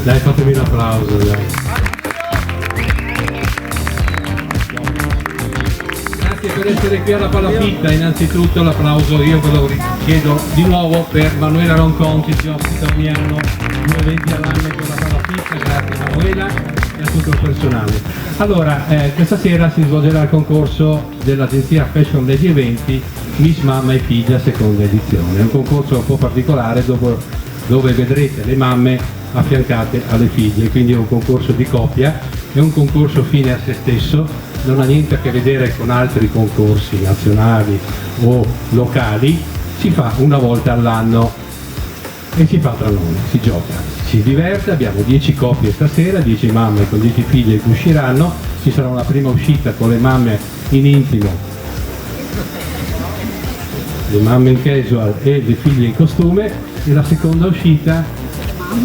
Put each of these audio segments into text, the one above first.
Dai, fatemi l'applauso, dai. Grazie per essere qui alla Palafitta. Innanzitutto l'applauso io ve lo richiedo di nuovo per Manuela Ronconti, che ospita ogni anno 2 eventi all'anno con la Palafitta. Grazie Manuela e a tutto il personale. Allora, questa sera si svolgerà il concorso dell'agenzia Fashion Lady Eventi Miss Mamma e Figlia seconda edizione. È un concorso un po' particolare dove vedrete le mamme affiancate alle figlie, quindi è un concorso di coppia, è un concorso fine a se stesso, non ha niente a che vedere con altri concorsi nazionali o locali, si fa una volta all'anno e si fa tra noi, si gioca, si diverte. Abbiamo 10 coppie stasera, 10 mamme con 10 figlie che usciranno, ci sarà una prima uscita con le mamme in intimo, le mamme in casual e le figlie in costume, e la seconda uscita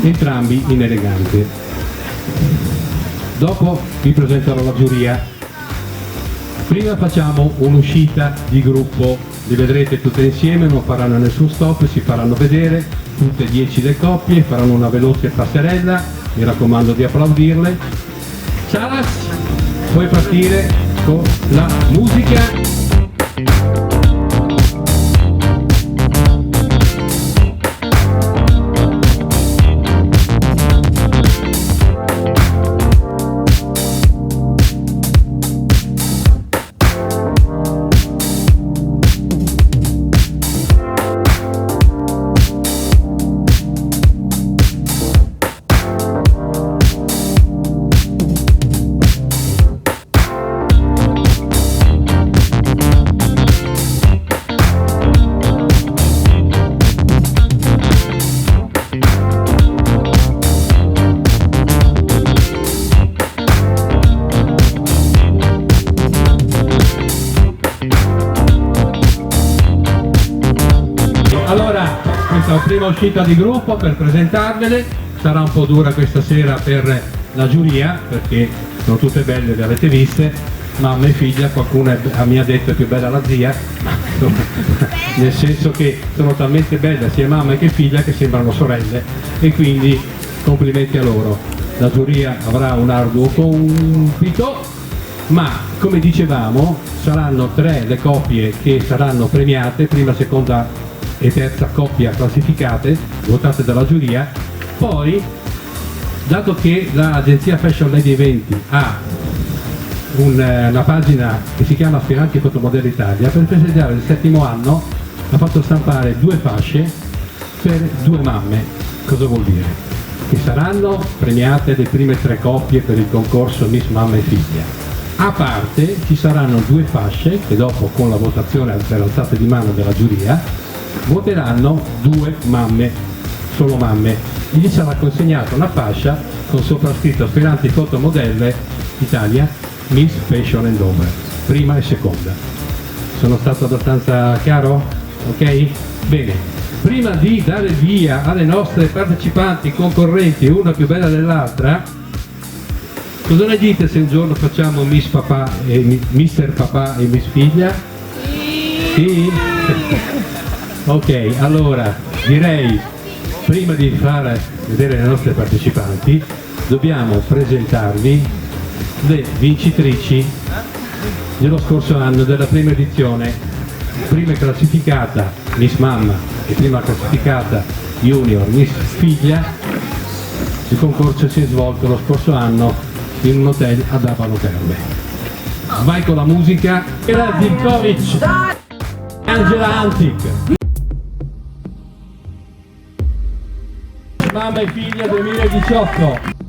entrambi in elegante. Dopo vi presenterò la giuria. Prima facciamo un'uscita di gruppo, li vedrete tutte insieme, non faranno nessun stop, si faranno vedere tutte 10 le coppie, faranno una veloce passerella, mi raccomando di applaudirle. Saras, puoi partire con la musica. Allora, questa è la prima uscita di gruppo per presentarvele, sarà un po' dura questa sera per la giuria perché sono tutte belle, le avete viste, mamma e figlia, qualcuno mi ha detto è più bella la zia, nel senso che sono talmente belle sia mamma che figlia che sembrano sorelle e quindi complimenti a loro. La giuria avrà un arduo compito, ma come dicevamo saranno 3 le coppie che saranno premiate, prima, seconda e terza coppia classificate, votate dalla giuria. Poi, dato che l'agenzia Fashion Lady Eventi ha una pagina che si chiama Aspiranti Fotomodello Italia, per festeggiare il 7° anno ha fatto stampare 2 fasce per 2 mamme. Cosa vuol dire? Che saranno premiate le prime 3 coppie per il concorso Miss Mamma e Figlia. A parte ci saranno 2 fasce che dopo, con la votazione per alzate di mano della giuria, voteranno 2 mamme, solo mamme, e gli sarà consegnata una fascia con soprascritto Aspiranti Fotomodelle Italia Miss Fashion and Over, prima e seconda. Sono stato abbastanza chiaro? Ok? Bene, prima di dare via alle nostre partecipanti concorrenti, una più bella dell'altra, cosa ne dite se un giorno facciamo Miss Papà e Mister Papà e Miss Figlia? Sì? Ok, allora direi, prima di far vedere le nostre partecipanti, dobbiamo presentarvi le vincitrici dello scorso anno della prima edizione, prima classificata Miss Mamma e prima classificata Junior Miss Figlia. Il concorso si è svolto lo scorso anno in un hotel ad Abano Terme. Vai con la musica, era Zivkovic, Angela Antic. Mamma e Figlia 2018.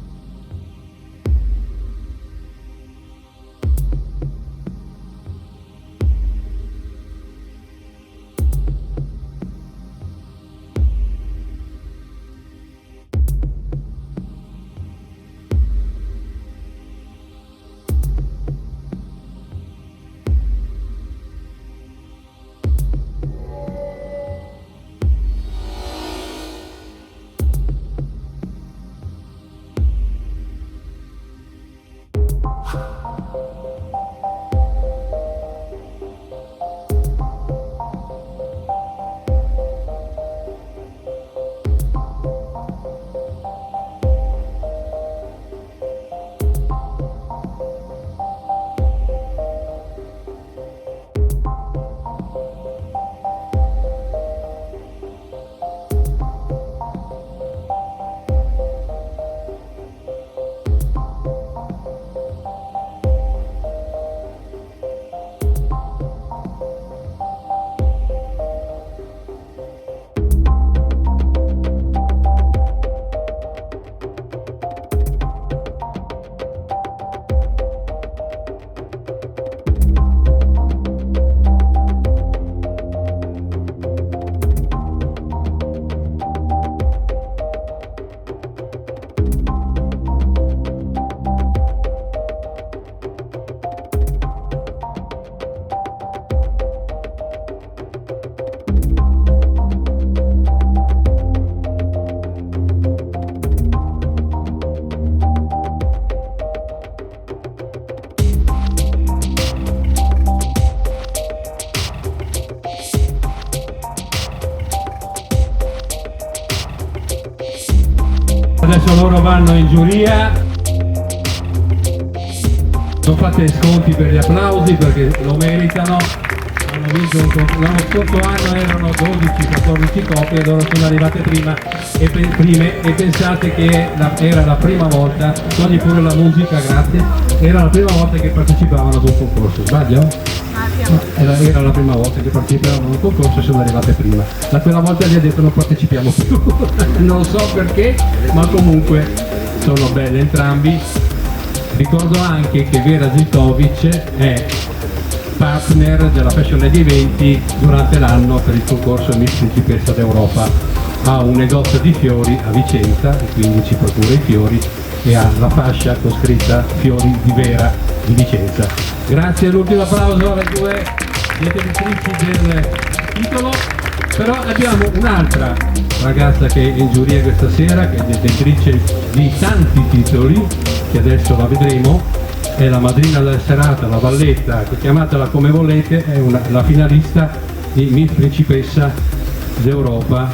Adesso loro vanno in giuria. Non fate sconti per gli applausi perché lo meritano. Hanno vinto l'anno scorso anno erano 12-14 coppie e loro sono arrivate prime e pensate che era la prima volta, togli pure la musica, grazie, era la prima volta che partecipavano ad un concorso, sbaglio? No, era la prima volta che partecipavano ad un concorso e sono arrivate prima. Da quella volta gli ha detto non partecipiamo più, non so perché, ma comunque sono belle entrambi. Ricordo anche che Vera Zitovic è partner della Fashion Lady Eventi durante l'anno per il concorso Miss Principessa d'Europa. Ha un negozio di fiori a Vicenza e quindi ci procura i fiori e ha la fascia con scritta Fiori di Vera di Vicenza. Grazie, l'ultimo applauso alle due detentrici del titolo. Però abbiamo un'altra ragazza che è in giuria questa sera, che è detentrice di tanti titoli, che adesso la vedremo, è la madrina della serata, la Valletta, chiamatela come volete, è la finalista di Miss Principessa d'Europa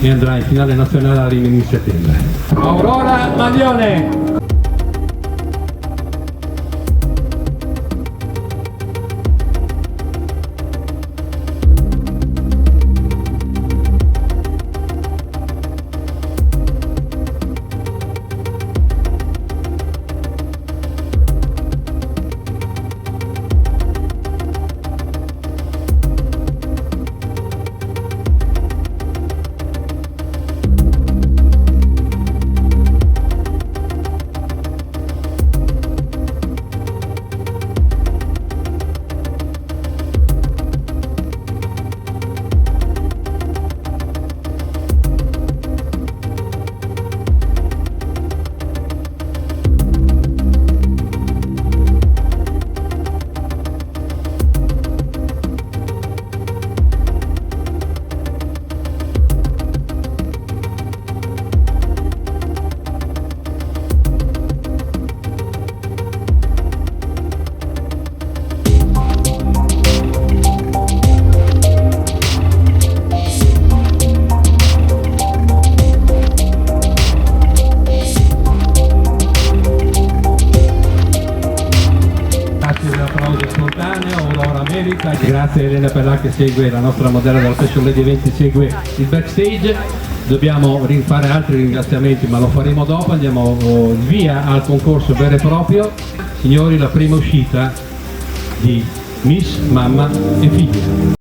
e andrà in finale nazionale a Rimini in settembre. Aurora Maglione! Grazie Elena Perlà che segue, la nostra modella della Fashion Lady Eventi, segue il backstage. Dobbiamo fare altri ringraziamenti ma lo faremo dopo, andiamo via al concorso vero e proprio. Signori, la prima uscita di Miss Mamma e Figlia.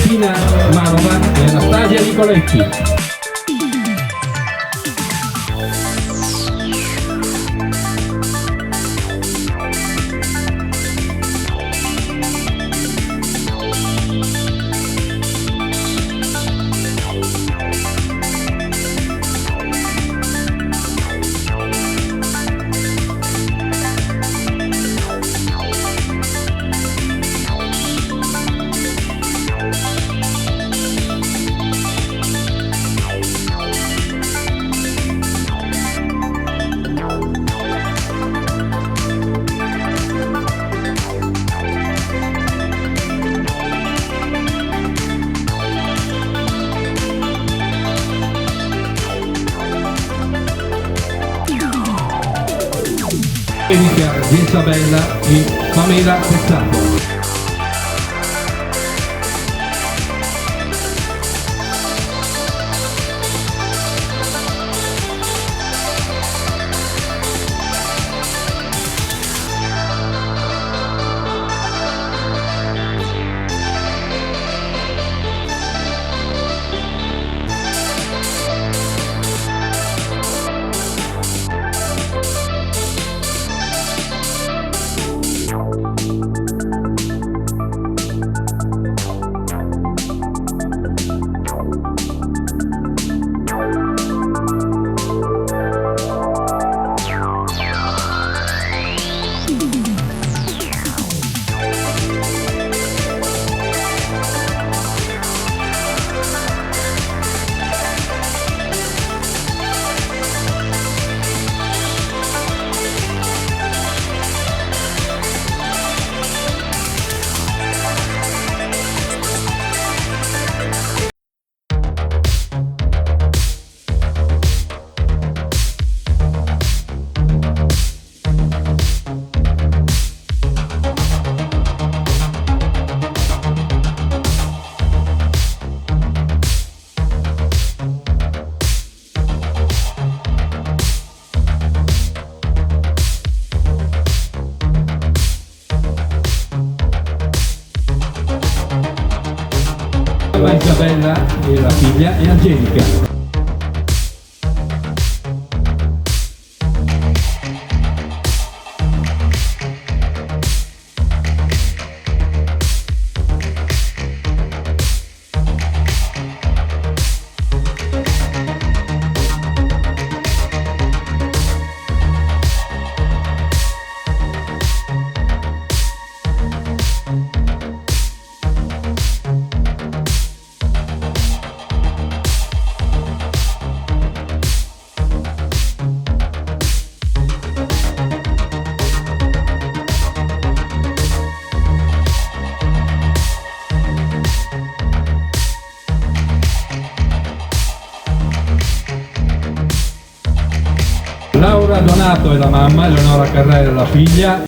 Cristina Marova e Anastasia Nicoletti. Erika Isabella e Pamela Pezzato. mamma Isabella e la figlia e Angelica. Laura Donato è la mamma, Eleonora Carrera è la figlia.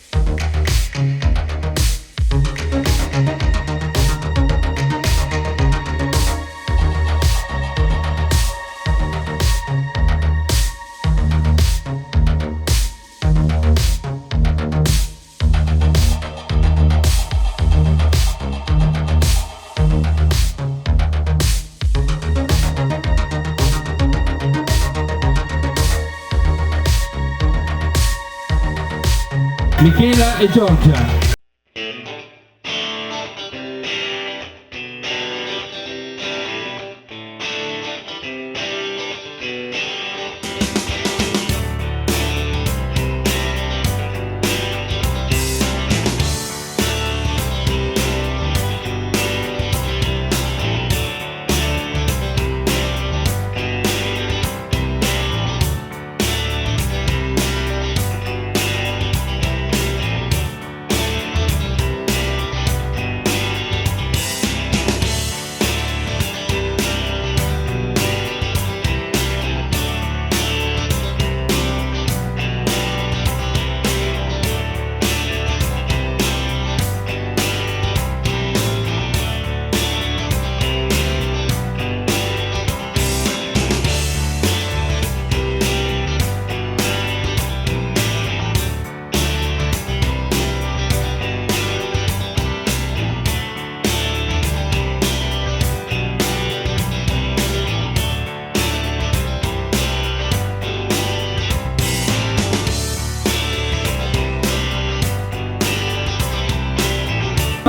Michela e Giorgia.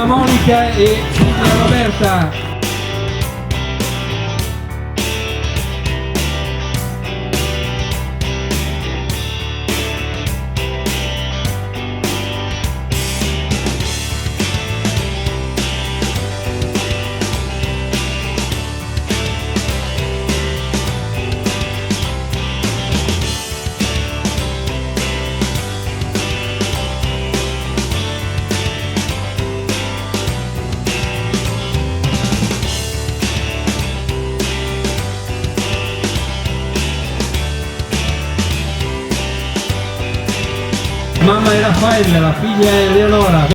Monica e Silvia Roberta. Mamma e Raffaele, la figlia è Eleonora.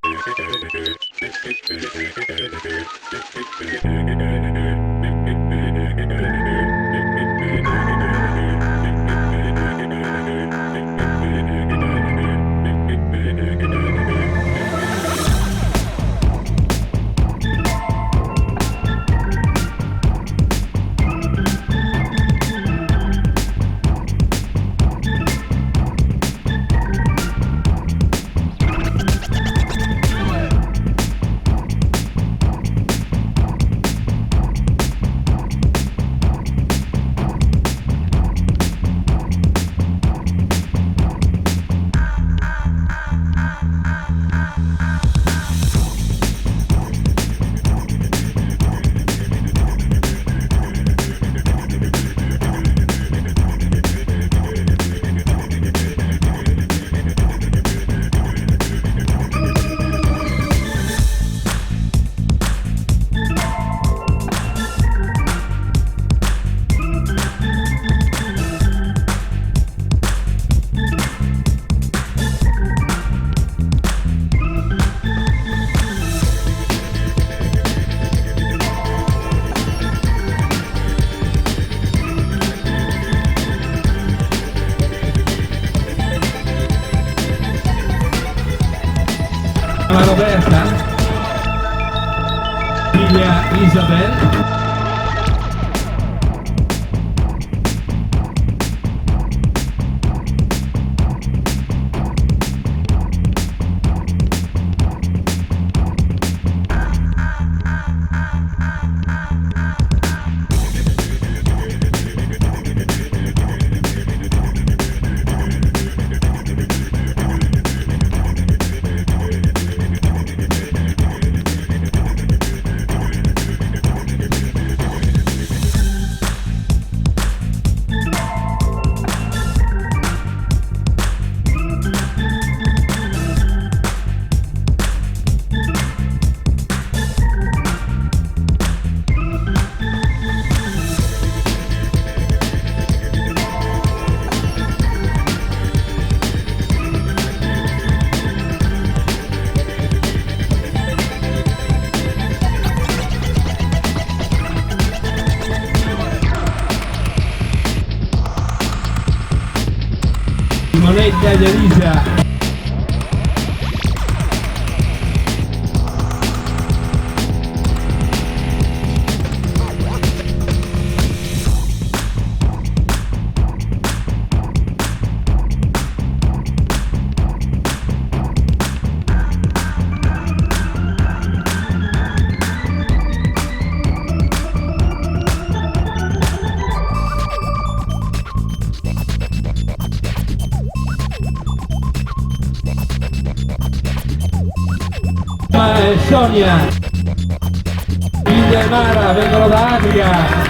Roberta, figlia Isabel. Simonetta ed Elisa. Sonia, figlia e Mara vengono da Adria.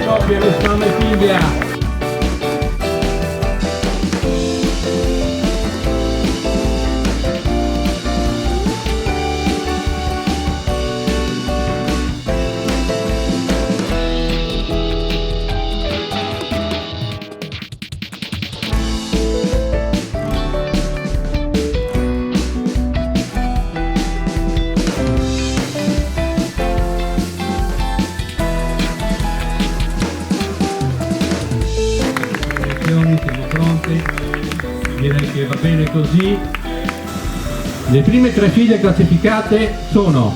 Coppia le mamma e figlia. Siamo pronti, direi che va bene così. Le prime tre figlie classificate sono,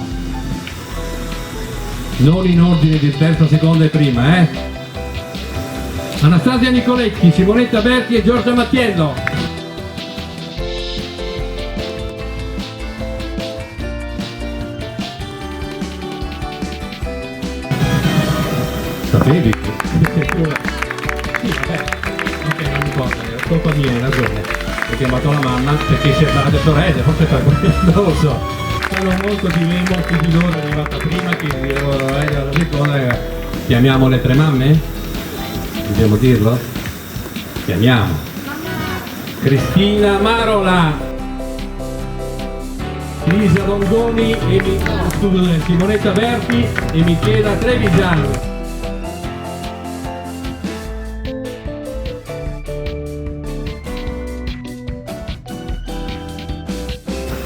non in ordine di terza, seconda e prima, Anastasia Nicoletti, Simonetta Berti e Giorgia Mattiello. Sapevi? Sì, vabbè, ok, non importa, è colpa mia, hai ragione. Ho chiamato la mamma perché si è fatta le sorelle, forse per quello, non lo so. Sono molto di loro, è arrivata prima che di loro, la seconda. Chiamiamo le tre mamme? Dobbiamo dirlo? Chiamiamo. Cristina Marola, Elisa Longoni e Simonetta Berti e Michela Trevisan.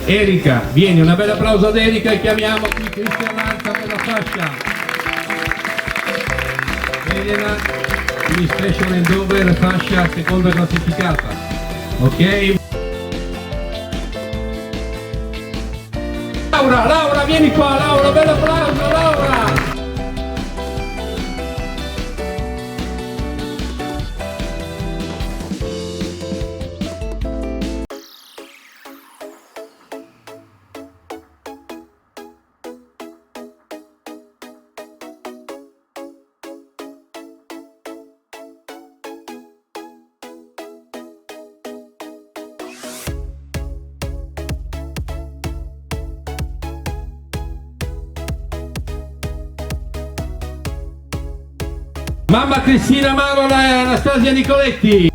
Erika, vieni, un bel applauso ad Erika e chiamiamo qui Cristian Lanza per la fascia. Elena, quindi Special Endover, fascia seconda classificata. Ok? Laura, vieni qua, Laura, bel applauso, Laura! Mamma Cristina Mavola e Anastasia Nicoletti.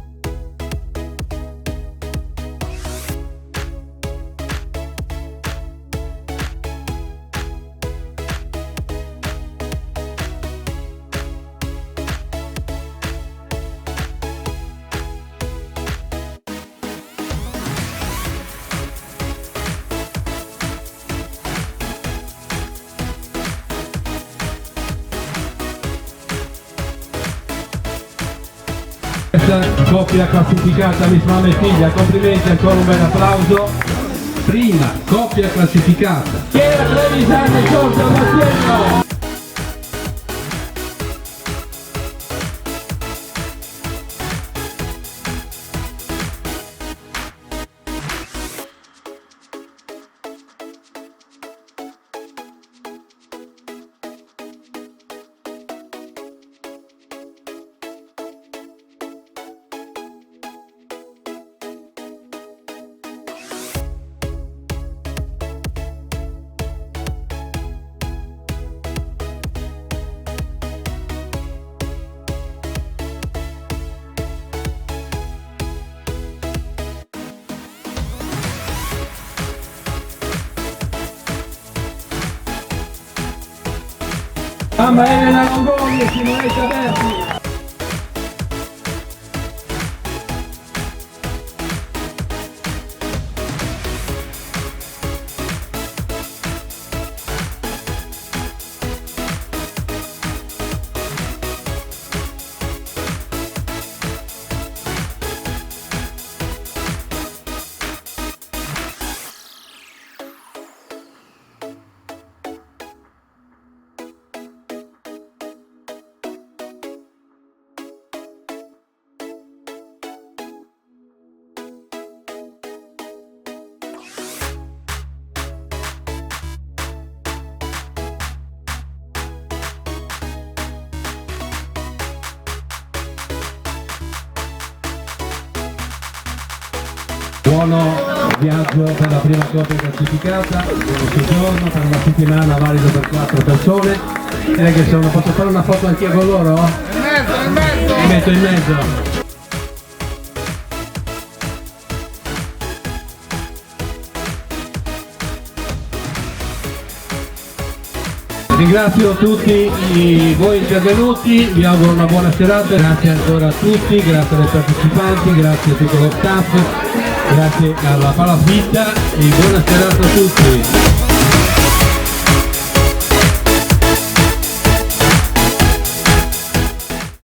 Coppia classificata Miss Mamma e Figlia, complimenti, ancora un bel applauso. Prima coppia classificata. Chiara Trevisan e Giorgio Mattiello. Mamma Elena Longoni e Simonetta Berti. Buono viaggio per la prima coppia classificata, buon soggiorno per una settimana valido per 4 persone. Direi che sono, posso fare una foto anch'io con loro? In mezzo! Mi metto in mezzo. Ringrazio tutti voi intervenuti, vi auguro una buona serata, grazie ancora a tutti, grazie ai partecipanti, grazie a tutto lo staff, grazie alla palafitta e buona serata a tutti.